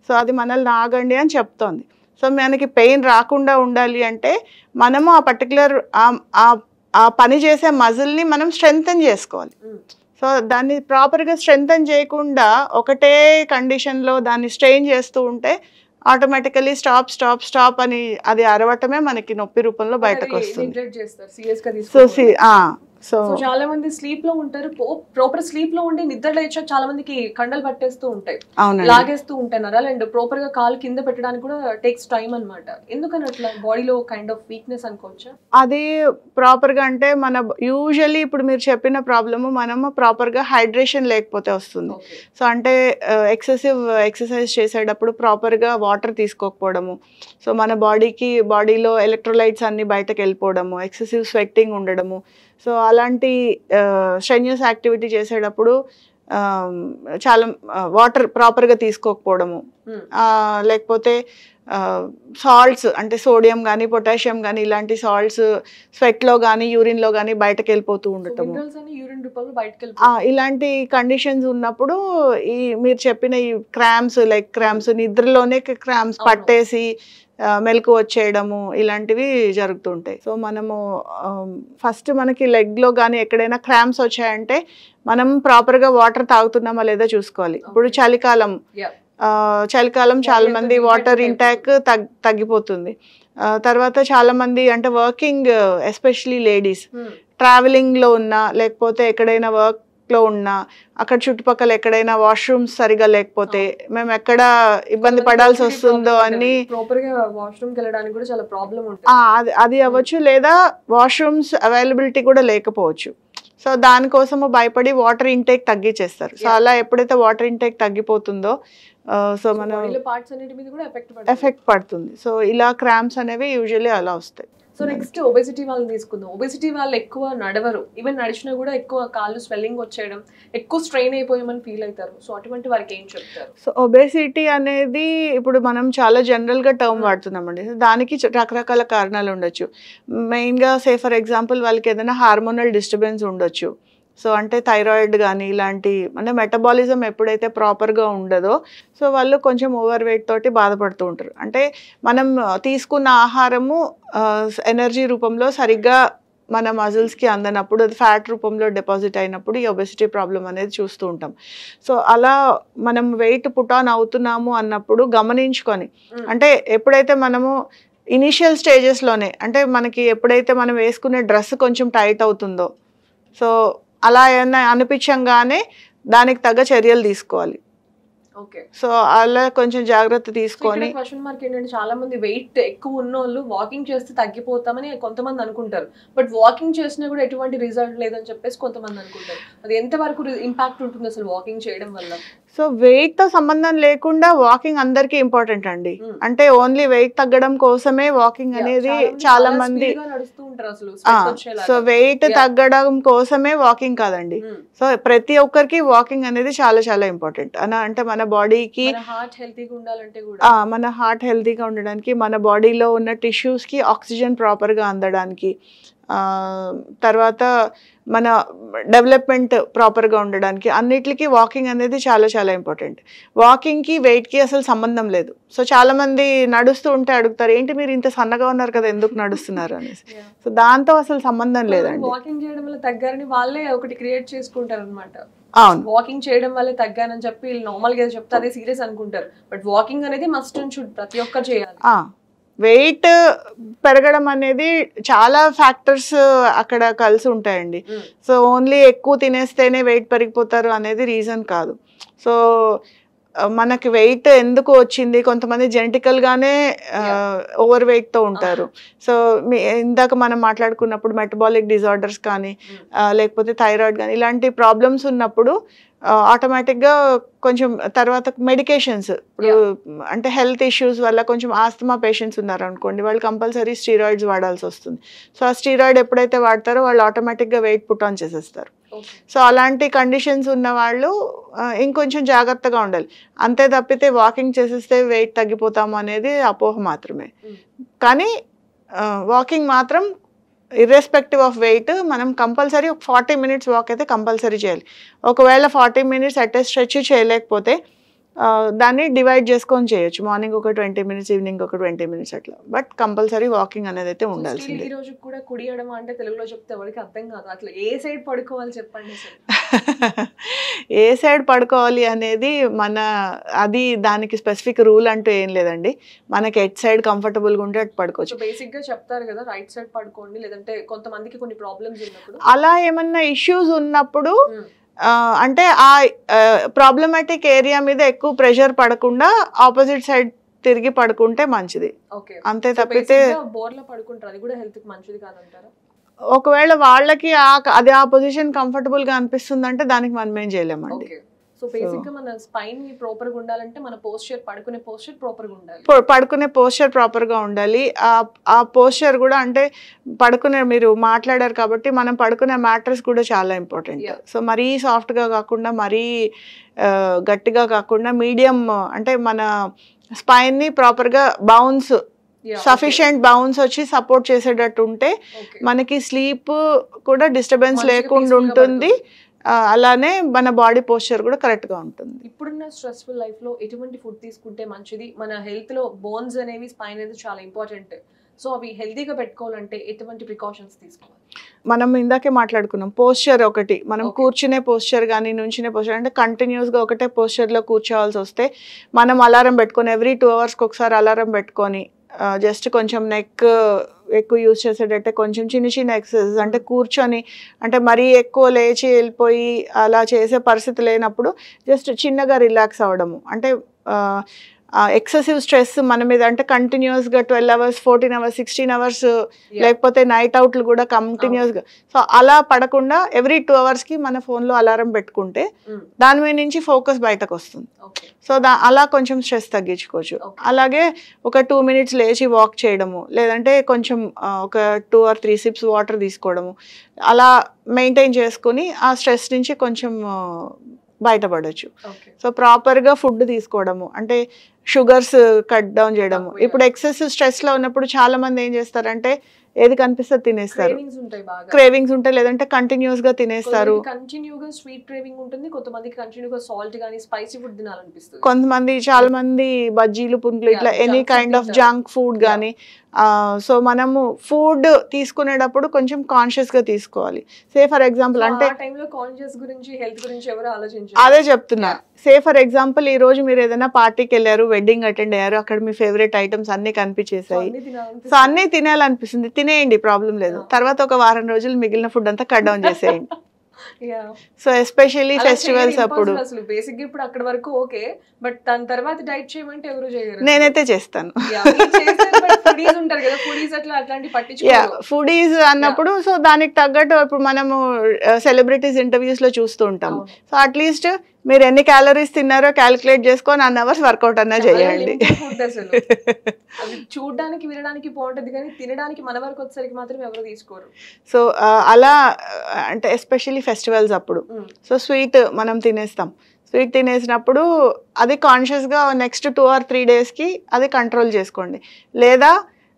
So అది మనల్ని ఆగండి అని చెప్తోంది. సో మనకి పెయిన్ రాకుండా ఉండాలి అంటే మనము ఆ పర్టికులర్ ఆ పని చేసే మజిల్ని మనం స్ట్రెంగ్తన్ చేసుకోవాలి. సో దాన్ని ప్రాపర్గా స్ట్రెంగ్తన్ చేయకుండా ఒకటే కండిషన్లో దాన్ని స్ట్రెయిన్ చేస్తూ ఉంటే ఆటోమేటికలీ స్టాప్ అని అది అరవటమే మనకి నొప్పి రూపంలో బయటకు వస్తుంది. సో చాలా మంది స్లీప్ లో ఉంటారు, ప్రాపర్ స్లీప్ లో ఉండి నిద్ర లేచా చాలా మందికి కండలు పట్టేస్తూ ఉంటాయి, లాగేస్తూ ఉంటాయి నరాలు, అండ్ ప్రాపర్ గా కాలు కింద పెట్టడానికి కూడా టేక్స్ టైం అన్నమాట. ఎందుకని అట్లా? బాడీలో కైండ్ ఆఫ్ వీక్నెస్ అనుకోవచ్చా? అది ప్రాపర్ గా అంటే మన యూజువల్లీ ఇప్పుడు మీరు చెప్పిన ప్రాబ్లమ్ మనము ప్రాపర్ గా హైడ్రేషన్ లేకపోతే వస్తుంది. సో అంటే ఎక్సెసివ్ ఎక్సర్సైజ్ చేసేటప్పుడు ప్రాపర్ గా వాటర్ తీసుకోకపోవడము, సో మన బాడీలో ఎలక్ట్రోలైట్స్ అన్ని బయటకు వెళ్ళిపోవడము, ఎక్సెసివ్ స్వెట్టింగ్ ఉండడము. సో అలాంటి స్ట్రెన్యూస్ యాక్టివిటీ చేసేటప్పుడు చాలా వాటర్ ప్రాపర్గా తీసుకోకపోవడము, లేకపోతే సాల్ట్స్ అంటే సోడియం కానీ పొటాషియం కానీ ఇలాంటి సాల్ట్స్ స్వెట్లో కానీ యూరిన్లో కానీ బయటకు వెళ్ళిపోతూ ఉండటము, ఇలాంటి కండిషన్స్ ఉన్నప్పుడు ఈ మీరు చెప్పిన ఈ క్రాంప్స్ నిద్రలోనే క్రాంప్స్ పట్టేసి మెలకు వచ్చేయడము ఇలాంటివి జరుగుతుంటాయి. సో మనము ఫస్ట్ మనకి లెగ్లో కానీ ఎక్కడైనా క్రాంప్స్ వచ్చాయంటే మనం ప్రాపర్గా వాటర్ తాగుతున్నామా లేదా చూసుకోవాలి. ఇప్పుడు చలికాలం చలికాలం చాలా మంది వాటర్ ఇంటాక్ తగ్గిపోతుంది. తర్వాత చాలా మంది అంటే వర్కింగ్ ఎస్పెషలీ లేడీస్ ట్రావెలింగ్లో ఉన్నా లేకపోతే ఎక్కడైనా వర్క్లో ఉన్నా అక్కడ చుట్టుపక్కల ఎక్కడైనా వాష్రూమ్స్ సరిగా లేకపోతే మేము ఎక్కడ ఇబ్బంది పడాల్సి వస్తుందో అని అది అవ్వచ్చు, లేదా వాష్రూమ్స్ అవైలబిలిటీ కూడా లేకపోవచ్చు. సో దానికోసము భయపడి వాటర్ ఇంటేక్ తగ్గించేస్తారు. సో అలా ఎప్పుడైతే వాటర్ ఇంటేక్ తగ్గిపోతుందో సో మనం ఎఫెక్ట్ పడుతుంది. సో ఇలా క్రాంప్స్ అనేవి యూజువల్లీ అలా వస్తాయి. సో నెక్స్ట్ ఒబెసిటీ వాళ్ళని తీసుకుందాం. ఒబెసిటీ వాళ్ళు ఎక్కువ నడవరు, ఈవెన్ నడిచినా కూడా ఎక్కువ కాళ్ళు స్వెల్లింగ్ వచ్చేయడం, ఎక్కువ స్ట్రెయిన్ అయిపోయామని ఫీల్ అవుతారు. సో అటువంటి వారికి ఏం చెప్తారు? సో ఒబెసిటీ అనేది ఇప్పుడు మనం చాలా జనరల్గా టర్మ్ వాడుతున్నామండి. దానికి రకరకాల కారణాలు ఉండొచ్చు. మెయిన్గా ఫర్ ఎగ్జాంపుల్ వాళ్ళకి ఏదైనా హార్మోనల్ డిస్టర్బెన్స్ ఉండొచ్చు. సో అంటే థైరాయిడ్ కానీ ఇలాంటి అంటే మెటబాలిజం ఎప్పుడైతే ప్రాపర్గా ఉండదో సో వాళ్ళు కొంచెం ఓవర్ వెయిట్ తోటి బాధపడుతూ ఉంటారు. అంటే మనం తీసుకున్న ఆహారము ఎనర్జీ రూపంలో సరిగ్గా మన మజిల్స్కి అందనప్పుడు అది ఫ్యాట్ రూపంలో డిపాజిట్ అయినప్పుడు ఈ ఒబెసిటీ ప్రాబ్లం అనేది చూస్తూ ఉంటాం. సో అలా మనం వెయిట్ పుట్ ఆన్ అవుతున్నాము అన్నప్పుడు గమనించుకొని, అంటే ఎప్పుడైతే మనము ఇనీషియల్ స్టేజెస్లోనే అంటే మనకి ఎప్పుడైతే మనం వేసుకునే డ్రెస్ కొంచెం టైట్ అవుతుందో సో అలా ఏమైనా అనిపించంగానే దానికి తగ్గ చర్యలు తీసుకోవాలి. సో అలా కొంచెం జాగ్రత్త తీసుకొని. క్వశ్చన్ మార్క్ ఏంటంటే చాలా మంది వెయిట్ ఎక్కువ ఉన్న వాళ్ళు వాకింగ్ చేస్తే తగ్గిపోతామని కొంతమంది అనుకుంటారు, బట్ వాకింగ్ చేసినా కూడా ఎటువంటి రిజల్ట్ లేదని చెప్పేసి కొంతమంది అనుకుంటారు. అది ఎంత వరకు ఇంపాక్ట్ ఉంటుంది అసలు వాకింగ్ చేయడం వల్ల? సో వెయిట్ తో సంబంధం లేకుండా వాకింగ్ అందరికీ ఇంపార్టెంట్ అండి. అంటే ఓన్లీ వెయిట్ తగ్గడం కోసమే వాకింగ్ అనేది చాలా మంది, సో వెయిట్ తగ్గడం కోసమే వాకింగ్ కాదండి. సో ప్రతి ఒక్కరికి వాకింగ్ అనేది చాలా చాలా ఇంపార్టెంట్. అంటే మన బాడీకి మన హార్ట్ హెల్తీగా ఉండడానికి, మన బాడీలో ఉన్న టిష్యూస్కి ఆక్సిజన్ ప్రాపర్గా అందడానికి, తర్వాత మన డెవలప్మెంట్ ప్రాపర్గా ఉండడానికి అన్నిటికీ వాకింగ్ అనేది చాలా చాలా ఇంపార్టెంట్. వాకింగ్కి వెయిట్కి అసలు సంబంధం లేదు. సో చాలామంది నడుస్తూ ఉంటే అడుగుతారు, ఏంటి మీరు ఇంత సన్నగా ఉన్నారు కదా ఎందుకు నడుస్తున్నారు అనేసి. సో దాంతో అసలు సంబంధం లేదండి. వాకింగ్ చేయడం వల్ల తగ్గారని వాళ్ళే ఒకటి క్రియేట్ చేసుకుంటారు అనమాట. అవును, వాకింగ్ చేయడం వల్ల తగ్గానని చెప్పి నార్మల్గా చెప్తే అదే సీరియస్ అనుకుంటారు, బట్ వాకింగ్ అనేది మస్ట్ అండ్ షుడ్ ప్రతి ఒక్కరు చేయాలి. వెయిట్ పెరగడం అనేది చాలా ఫ్యాక్టర్స్ అక్కడ కలిసి ఉంటాయండి. సో ఓన్లీ ఎక్కువ తినేస్తేనే వెయిట్ పెరిగిపోతారు అనేది రీజన్ కాదు. సో మనకి వెయిట్ ఎందుకు వచ్చింది, కొంతమంది జెనెటికల్గానే ఓవర్ వెయిట్తో ఉంటారు. సో ఇందాక మనం మాట్లాడుకున్నప్పుడు మెటబాలిక్ డిజార్డర్స్ కానీ లేకపోతే థైరాయిడ్ కానీ ఇలాంటి ప్రాబ్లమ్స్ ఉన్నప్పుడు ఆటోమేటిక్గా కొంచెం తర్వాత మెడికేషన్స్, ఇప్పుడు అంటే హెల్త్ ఇష్యూస్ వల్ల కొంచెం ఆస్తమా పేషెంట్స్ ఉన్నారు అనుకోండి, వాళ్ళు కంపల్సరీ స్టీరాయిడ్స్ వాడాల్సి వస్తుంది. సో ఆ స్టీరాయిడ్ ఎప్పుడైతే వాడతారో వాళ్ళు ఆటోమేటిక్గా వెయిట్ పుట్ ఆన్ చేసేస్తారు. సో అలాంటి కండిషన్స్ ఉన్న వాళ్ళు ఇంకొంచెం జాగ్రత్తగా ఉండాలి. అంతే తప్పితే వాకింగ్ చేసేస్తే వెయిట్ తగ్గిపోతాము అనేది అపోహ మాత్రమే. కానీ వాకింగ్ మాత్రం ఇర్రెస్పెక్టివ్ ఆఫ్ వెయిట్ మనం కంపల్సరీ 40 minutes వాక్ అయితే కంపల్సరీ చేయాలి. ఒకవేళ 40 minutes అట్టే స్ట్రెచ్ చేయలేకపోతే దాన్ని డివైడ్ చేసుకొని చేయొచ్చు. మార్నింగ్ ఒక 20 minutes, ఈవినింగ్ ఒక 20 minutes అట్లా. బట్ కంపల్సరీ వాకింగ్ అనేది అయితే ఉండాల్సింది. ఈ రోజు కూడా కుడియడం అంటే తెలుగులో చెప్తే ఎవరికి అర్థం కాదు. అట్లా ఏ సైడ్ పడుకోవాలి చెప్పండి. ఏ సైడ్ పడుకోవాలి అనేది అది దానికి స్పెసిఫిక్ రూల్ అంటూ ఏం లేదండి. మనకి ఎట్ సైడ్ కంఫర్టబుల్గా ఉంటే అటు పడుకోవచ్చు. బేసిక్ గా చెప్తారు కదా రైట్ సైడ్ పడుకోండి, లేదంటే కొంతమందికి కొన్ని ప్రాబ్లమ్స్ ఉన్నప్పుడు, అలా ఏమన్నా ఇష్యూస్ ఉన్నప్పుడు అంటే ఆ ప్రాబ్లమాటిక్ ఏరియా మీద ఎక్కువ ప్రెషర్ పడకుండా ఆపోజిట్ సైడ్ తిరిగి పడుకుంటే మంచిది. అంతే తప్పితే బోర్లో పడుకుంటారు అది కూడా హెల్త్ కి మంచిది కాదంటారా? ఒకవేళ వాళ్ళకి అది ఆ పొజిషన్ కంఫర్టబుల్ గా అనిపిస్తుంది అంటే దానికి మనం ఏం చేయలేమండి. సో బేసిక్ గా మన స్పైన్ ప్రాపర్ గా ఉండాలంటే మన పోస్చర్, పడుకునే పోస్చర్ ప్రాపర్ గా ఉండాలి. పడుకునే పోస్చర్ ప్రాపర్ గా ఉండాలి. ఆ పోస్చర్ కూడా అంటే పడుకునే, మీరు మాట్లాడారు కాబట్టి మనం పడుకునే మ్యాట్రెస్ కూడా చాలా ఇంపార్టెంట్. సో మరీ సాఫ్ట్ గా కాకుండా మరీ గట్టిగా కాకుండా మీడియం, అంటే మన స్పైన్ ని ప్రాపర్ గా బౌన్స్, సఫిషియెంట్ బౌన్స్ వచ్చి సపోర్ట్ చేసేటట్టు ఉంటే మనకి స్లీప్ కూడా డిస్టర్బెన్స్ లేకుండా ఉంటుంది. అలానే మన బాడీ పోస్చర్ కూడా కరెక్ట్ గా ఉంటుంది. ఇప్పుడున్న స్ట్రెస్ఫుల్ లైఫ్ లో ఎటువంటి ఫుడ్ తీసుకుంటే మంచిది? మన హెల్త్ లో బోన్స్ అనేవి, స్పైన్ అనేది చాలా ఇంపార్టెంట్. సో అవి హెల్తీగా పెట్టుకోవాలంటే ఎటువంటి ప్రికాషన్స్ తీసుకోవాలి? మనం ఇందాకే మాట్లాడుకున్నాం పోస్చర్ ఒకటి, మనం కూర్చునే పోస్చర్ కానీ నుంచునే పోస్చర్ అంటే కంటిన్యూస్గా ఒకటే పోస్చర్లో కూర్చోవాల్సి వస్తే మనం అలారం పెట్టుకొని ఎవ్రీ 2 అవర్స్కి ఒకసారి అలారం పెట్టుకొని జస్ట్ కొంచెం నెక్ ఎక్కువ యూజ్ చేసేటట్టే కొంచెం చిన్న చిన్న ఎక్సర్సైజ్ అంటే కూర్చొని అంటే మరీ ఎక్కువ లేచి వెళ్ళిపోయి అలా చేసే పరిస్థితి లేనప్పుడు జస్ట్ చిన్నగా రిలాక్స్ అవ్వడము. అంటే ఎక్సెసివ్ స్ట్రెస్ మన మీద అంటే కంటిన్యూస్గా 12 అవర్స్ 14 అవర్స్ 16 అవర్స్ లేకపోతే నైట్ అవుట్లు కూడా కంటిన్యూస్గా, సో అలా పడకుండా ఎవ్రీ 2 అవర్స్కి మన ఫోన్లో అలారం పెట్టుకుంటే దాని మీద నుంచి ఫోకస్ బయటకు వస్తుంది. సో అలా కొంచెం స్ట్రెస్ తగ్గించుకోవచ్చు. అలాగే ఒక 2 మినిట్స్ లేచి వాక్ చేయడము, లేదంటే కొంచెం ఒక 2 or 3 సిప్స్ వాటర్ తీసుకోవడము, అలా మెయింటైన్ చేసుకుని ఆ స్ట్రెస్ నుంచి కొంచెం బయటపడవచ్చు. సో ప్రాపర్గా ఫుడ్ తీసుకోవడము, అంటే షుగర్స్ కట్ డౌన్ చేయడము. ఇప్పుడు ఎక్సెసివ్ స్ట్రెస్లో ఉన్నప్పుడు చాలా మంది ఏం చేస్తారంటే ఏది కనిపిస్తే తినేస్తారు, క్రేవింగ్స్ ఉంటాయి, లేదంటే కంటిన్యూస్గా తినేస్తారు. కంటిన్యూగా స్వీట్ క్రేవింగ్ ఉంటుంది, కొంతమందికి కంటిన్యూగా సాల్ట్ గానీ స్పైసీ ఫుడ్ తినాలనిపిస్తుంది. కొంతమంది చాలా మంది బజ్జీలు పుంట్లు ఇట్లా any kind of junk food కానీ. సో మనము ఫుడ్ తీసుకునేటప్పుడు కొంచెం కాన్షియస్గా తీసుకోవాలి. సే ఫర్ ఎగ్జాంపుల్ అంటే అదే చెప్తున్నా, సే ఫర్ ఎగ్జాంపుల్ ఈ రోజు మీరు ఏదైనా పార్టీకి వెళ్ళారు, వెడ్డింగ్ అటెండ్ అయ్యారు, అక్కడ మీ ఫేవరెట్ ఐటమ్స్ అన్ని కనిపించేసాయి, సో అన్ని తినాలనిపిస్తుంది, తినేయండి, ప్రాబ్లం లేదు. తర్వాత ఒక వారం రోజులు మిగిలిన ఫుడ్ అంతా కట్ డౌన్ చేసేయండి. సో ఎస్పెషల్లీ ఫెస్టివల్స్ అప్పుడు బేసిక్ ఇప్పుడు అక్కడ వరకు ఓకే, బట్ దాని తర్వాత డైట్ చేయమంటే ఎవరు చేయరు. నేనైతే చేస్తాను. ఫుడీస్ అన్నప్పుడు సో దానికి తగ్గట్టు ఇప్పుడు మనము సెలబ్రిటీస్ ఇంటర్వ్యూస్ లో చూస్తూ ఉంటాము. సో అట్లీస్ట్ మీరు ఎన్ని క్యాలరీస్ తిన్నారో క్యాలిక్యులేట్ చేసుకొని 1 hours వర్కౌట్ అన్నా చేయండి. చూడడానికి వినడానికి బాగుంటది కానీ తినడానికి మన వరకు వచ్చేసరికి మాత్రం ఎవరు తీసుకోరు. సో అలా అంటే ఎస్పెషల్లీ ఫెస్టివల్స్ అప్పుడు సో స్వీట్ మనం తినేస్తాం. స్వీట్ తినేసినప్పుడు అది కాన్షియస్గా నెక్స్ట్ 2 or 3 daysకి అది కంట్రోల్ చేసుకోండి. లేదా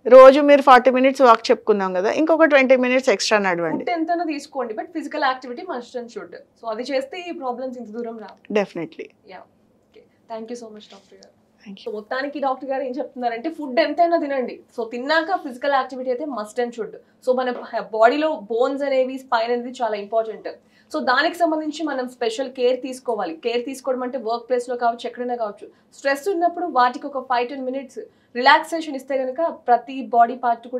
రోజు మీరు 40 minutes వాక్ చెప్పుకున్నాం కదా, ఇంకొక 20 minutes ఎక్స్ట్రా నడవండి. ఎంతైనా తీసుకోండి, but physical activity must and should. So అది చేస్తే ఈ ప్రాబ్లమ్స్ ఇంత దూరం రావు. Definitely. Thank you so much doctor గారు. సో మొత్తానికి డాక్టర్ గారు ఏం చెప్తున్నారంటే ఫుడ్ ఎంతైనా తినండి, సో తిన్నాక ఫిజికల్ యాక్టివిటీ అయితే మస్ట్ అండ్ షుడ్. సో మన బాడీలో బోన్స్ అనేవి, స్పైన్ అనేది చాలా ఇంపార్టెంట్. సో దానికి సంబంధించి మనం స్పెషల్ కేర్ తీసుకోవాలి. కేర్ తీసుకోవడం అంటే వర్క్ ప్లేస్లో కావచ్చు, ఎక్కడైనా కావచ్చు. స్ట్రెస్ ఉన్నప్పుడు వాటికి ఒక 5-10 minutes రిలాక్సేషన్ ఇస్తే కనుక ప్రతి బాడీ పార్ట్ కూడా